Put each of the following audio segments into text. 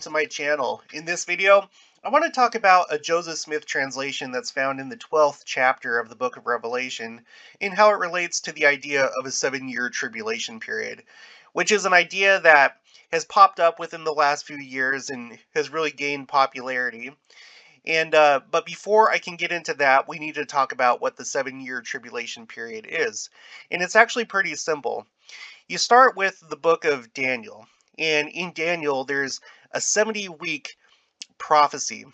to my channel. In this video, I want to talk about a Joseph Smith translation that's found in the 12th chapter of the book of Revelation and how it relates to the idea of a 7-year tribulation period, which is an idea that has popped up within the last few years and has really gained popularity. But before I can get into that, we need to talk about what the 7-year tribulation period is. And it's actually pretty simple. You start with the book of Daniel. And in Daniel, there's a 70-week prophecy.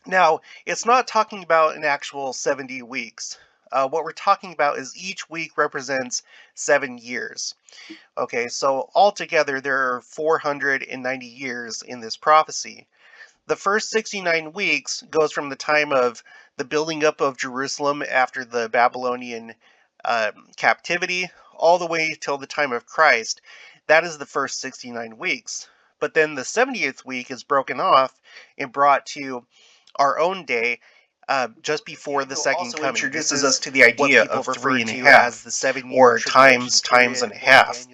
Now, it's not talking about an actual 70 weeks. What we're talking about is each week represents 7 years. Okay, so altogether there are 490 years in this prophecy. The first 69 weeks goes from the time of the building up of Jerusalem after the Babylonian captivity all the way till the time of Christ. That is the first 69 weeks. But then the 70th week is broken off and brought to our own day just before the second coming. Introduces us to the idea of 3.5 as the 7-year or times and a half.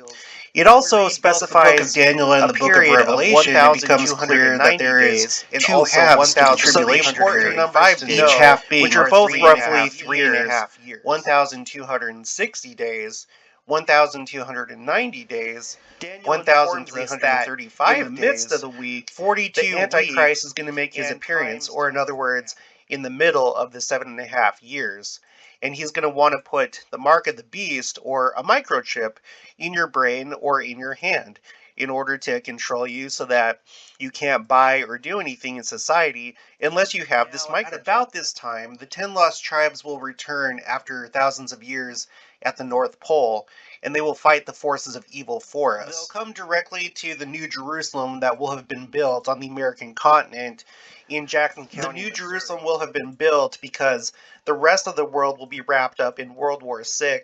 It also specifies Daniel and the book of Revelation. It becomes clear that there is two halves to the tribulation period, each half being which are both roughly 3.5 years. 1,260 days, 1,290 days, 1,335 days. In the midst of the week, 42 the Antichrist is going to make his appearance, or in other words, in the middle of the 7.5 years. And he's going to want to put the mark of the beast, or a microchip, in your brain or in your hand in order to control you so that you can't buy or do anything in society unless you have this microchip. At about this time, the 10 lost tribes will return after thousands of years at the North Pole, and they will fight the forces of evil for us. They'll come directly to the New Jerusalem that will have been built on the American continent in Jackson County. The New Jerusalem will have been built because the rest of the world will be wrapped up in World War VI,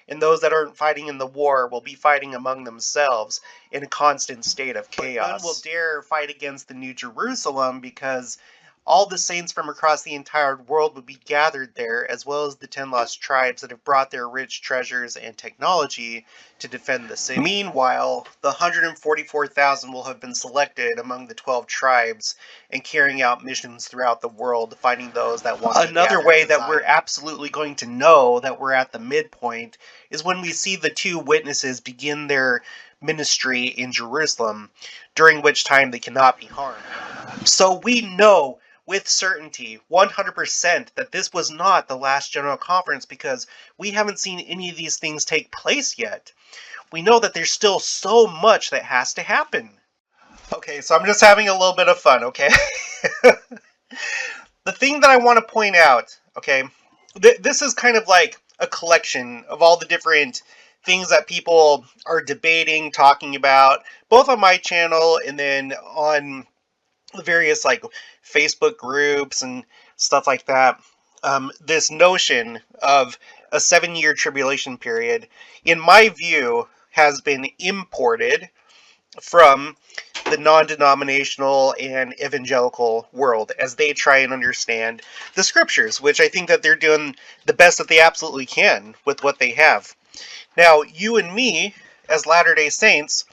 and those that aren't fighting in the war will be fighting among themselves in a constant state of chaos. But none will dare fight against the New Jerusalem because all the saints from across the entire world will be gathered there, as well as the 10 lost tribes that have brought their rich treasures and technology to defend the city. Meanwhile, the 144,000 will have been selected among the 12 tribes and carrying out missions throughout the world, finding those that want to gather. Another way that we're absolutely going to know that we're at the midpoint is when we see the two witnesses begin their ministry in Jerusalem, during which time they cannot be harmed. So we know with certainty, 100%, that this was not the last General Conference because we haven't seen any of these things take place yet. We know that there's still so much that has to happen. Okay, so I'm just having a little bit of fun, okay? The thing that I want to point out, okay, this is kind of like a collection of all the different things that people are debating, talking about, both on my channel and then on the various like Facebook groups and stuff like that. This notion of a 7-year tribulation period, in my view, has been imported from the non-denominational and evangelical world as they try and understand the scriptures, which I think that they're doing the best that they absolutely can with what they have. Now, you and me, as Latter-day Saints,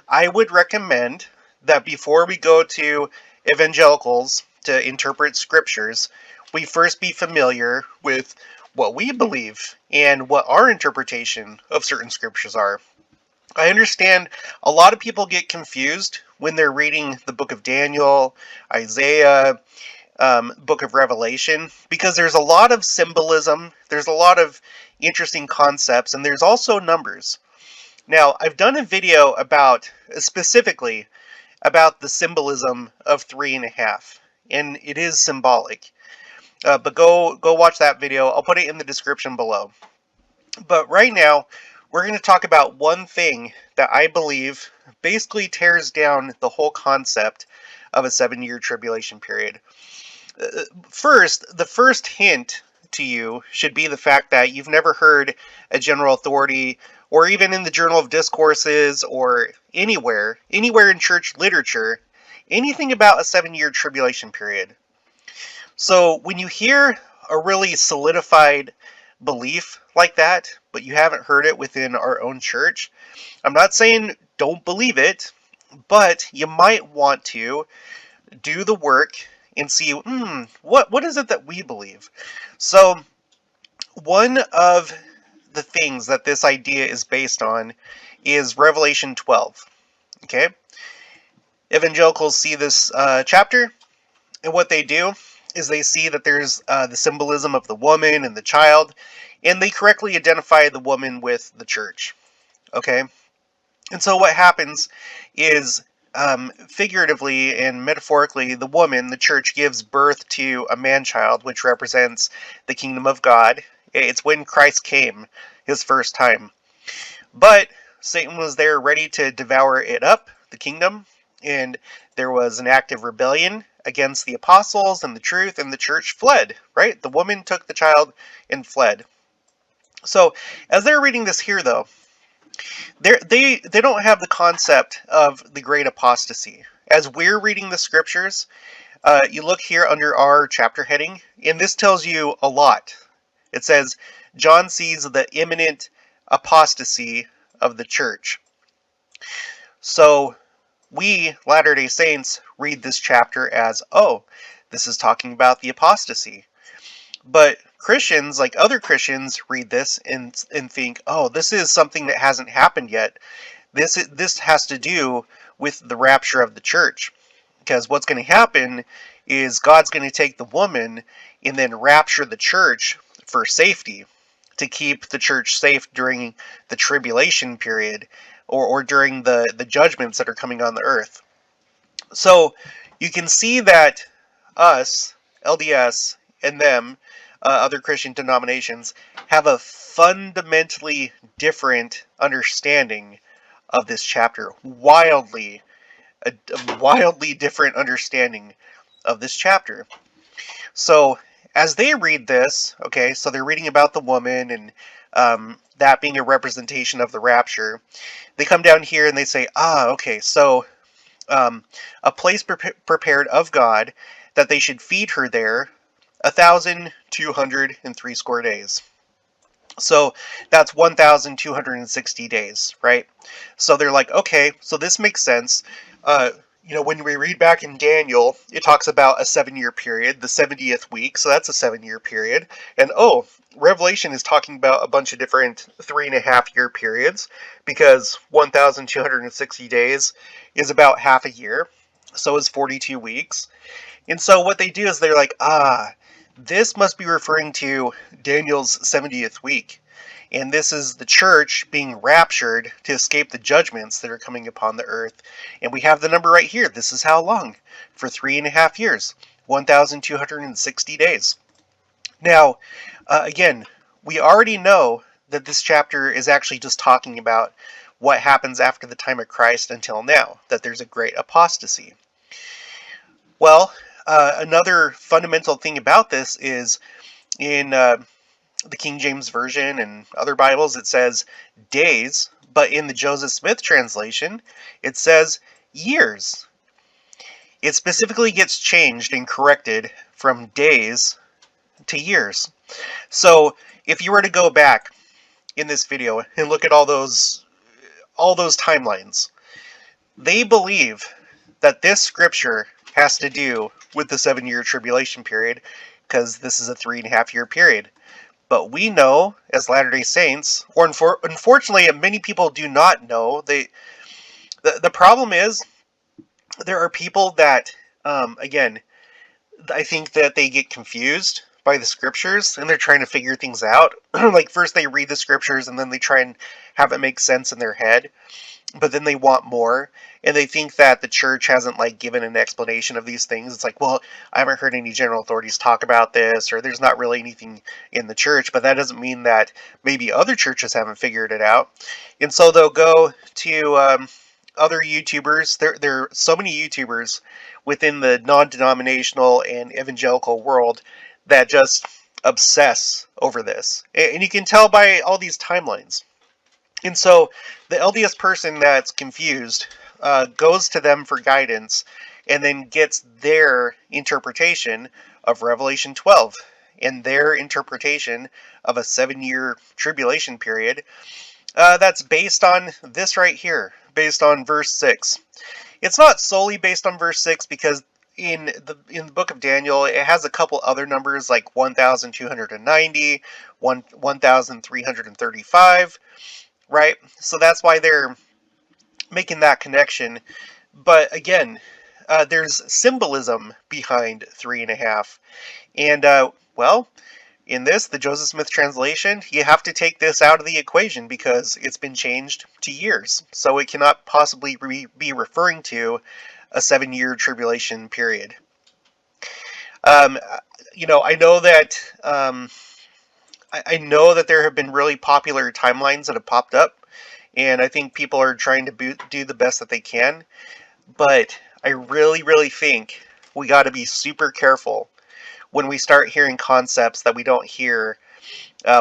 I would recommend that before we go to evangelicals to interpret scriptures, we first be familiar with what we believe and what our interpretation of certain scriptures are. I understand a lot of people get confused when they're reading the book of Daniel, Isaiah, book of Revelation, because there's a lot of symbolism, there's a lot of interesting concepts, and there's also numbers. Now, I've done a video specifically about the symbolism of 3.5, and it is symbolic. But go watch that video. I'll put it in the description below. But right now, we're going to talk about one thing that I believe basically tears down the whole concept of a 7-year tribulation period. First, the first hint to you should be the fact that you've never heard a general authority, or even in the Journal of Discourses, or anywhere in church literature, anything about a 7-year tribulation period. So when you hear a really solidified belief like that, but you haven't heard it within our own church, I'm not saying don't believe it. but you might want to do the work and see, what is it that we believe? So, one of the things that this idea is based on is Revelation 12. Okay? Evangelicals see this chapter, and what they do is they see that there's the symbolism of the woman and the child, and they correctly identify the woman with the church. Okay? And so what happens is, figuratively and metaphorically, the woman, the church, gives birth to a man-child, which represents the kingdom of God. It's when Christ came his first time. But Satan was there ready to devour it up, the kingdom, and there was an active rebellion against the apostles and the truth, and the church fled, right? The woman took the child and fled. So, as they're reading this here, though, they don't have the concept of the great apostasy. As we're reading the scriptures, you look here under our chapter heading, and this tells you a lot. It says, John sees the imminent apostasy of the church. So we, Latter-day Saints, read this chapter as, oh, this is talking about the apostasy. But Christians, like other Christians, read this and think, oh, this is something that hasn't happened yet. This has to do with the rapture of the church. Because what's going to happen is God's going to take the woman and then rapture the church for safety, to keep the church safe during the tribulation period, or during the judgments that are coming on the earth. So you can see that us, LDS, and them, other Christian denominations, have a fundamentally different understanding of this chapter. A wildly different understanding of this chapter. So, as they read this, okay, so they're reading about the woman and that being a representation of the rapture, they come down here and they say, okay, so a place prepared of God, that they should feed her there 1,203 square days. So that's 1,260 days, right? So they're like, okay, so this makes sense. When we read back in Daniel, it talks about a 7-year period, the 70th week, so that's a 7-year period. And Revelation is talking about a bunch of different 3.5-year periods, because 1,260 days is about half a year, so is 42 weeks. And so what they do is they're like, this must be referring to Daniel's 70th week. And this is the church being raptured to escape the judgments that are coming upon the earth. And we have the number right here. This is how long? For 3.5 years. 1,260 days. Now, again, we already know that this chapter is actually just talking about what happens after the time of Christ until now, that there's a great apostasy. Well, another fundamental thing about this is in the King James Version and other Bibles, it says days, but in the Joseph Smith translation, it says years. It specifically gets changed and corrected from days to years. So if you were to go back in this video and look at all those timelines, they believe that this scripture has to do with the 7-year tribulation period, because this is a 3.5-year period. But we know, as Latter-day Saints, or unfortunately, many people do not know. The problem is, there are people that, again, I think that they get confused by the scriptures, and they're trying to figure things out. Like, first they read the scriptures, and then they try and have it make sense in their head. But then they want more, and they think that the church hasn't given an explanation of these things. It's like, well, I haven't heard any general authorities talk about this, or there's not really anything in the church, but that doesn't mean that maybe other churches haven't figured it out. And so they'll go to other YouTubers. There are so many YouTubers within the non-denominational and evangelical world that just obsess over this, and you can tell by all these timelines. And so the LDS person that's confused goes to them for guidance, and then gets their interpretation of Revelation 12 and their interpretation of a 7-year tribulation period. That's based on this right here, based on verse 6. It's not solely based on verse 6 because in the book of Daniel, it has a couple other numbers like 1,290, 1,335, right? So that's why they're making that connection. But again, there's symbolism behind 3.5. And, well, in this, the Joseph Smith translation, you have to take this out of the equation because it's been changed to years. So it cannot possibly be referring to a 7-year tribulation period. Um, I know that I know that there have been really popular timelines that have popped up, and I think people are trying to do the best that they can. But I really, really think we got to be super careful when we start hearing concepts that we don't hear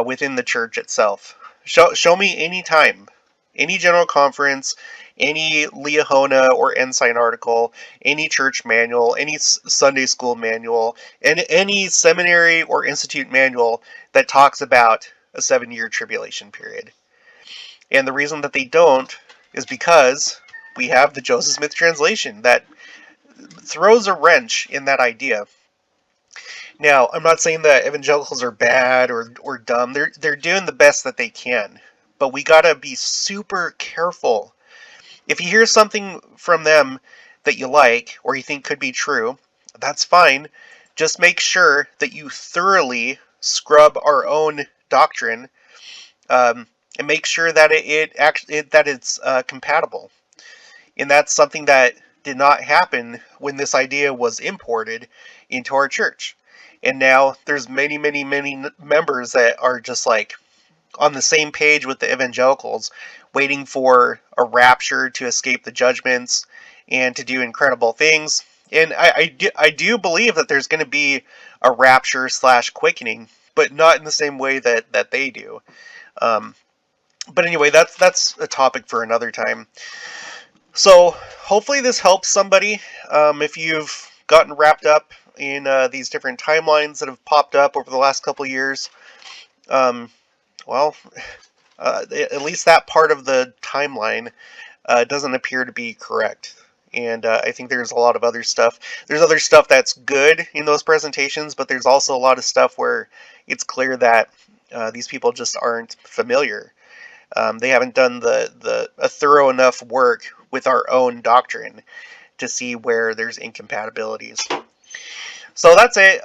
within the church itself. Show me any time, any general conference, any Liahona or Ensign article, any church manual, any Sunday school manual, and any seminary or institute manual that talks about a 7-year tribulation period. And the reason that they don't is because we have the Joseph Smith translation that throws a wrench in that idea. Now, I'm not saying that evangelicals are bad or dumb. They're doing the best that they can. But we gotta be super careful. If you hear something from them that you like or you think could be true, that's fine. Just make sure that you thoroughly scrub our own doctrine and make sure that it's compatible. And that's something that did not happen when this idea was imported into our church. And now there's many, many, many members that are just like on the same page with the evangelicals, waiting for a rapture to escape the judgments and to do incredible things. And I do believe that there's going to be a rapture / quickening, but not in the same way that they do. But anyway, that's a topic for another time. So hopefully this helps somebody. If you've gotten wrapped up in these different timelines that have popped up over the last couple of years, well, at least that part of the timeline doesn't appear to be correct. And I think there's a lot of other stuff. There's other stuff that's good in those presentations, but there's also a lot of stuff where it's clear that these people just aren't familiar. They haven't done a thorough enough work with our own doctrine to see where there's incompatibilities. So that's it.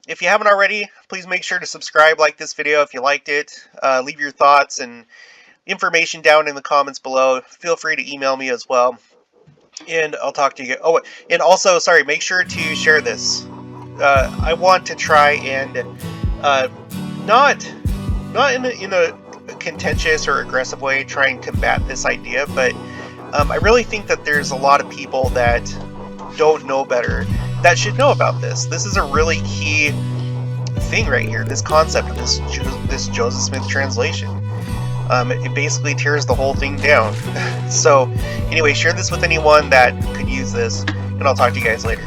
If you haven't already, please make sure to subscribe, like this video if you liked it. Leave your thoughts and information down in the comments below. Feel free to email me as well. And I'll talk to you. Oh, and also, sorry, make sure to share this. I want to try and not in a contentious or aggressive way try and combat this idea, but I really think that there's a lot of people that don't know better that should know about this. This is a really key thing right here, this concept of this Joseph Smith translation. It basically tears the whole thing down. So anyway, share this with anyone that could use this, and I'll talk to you guys later.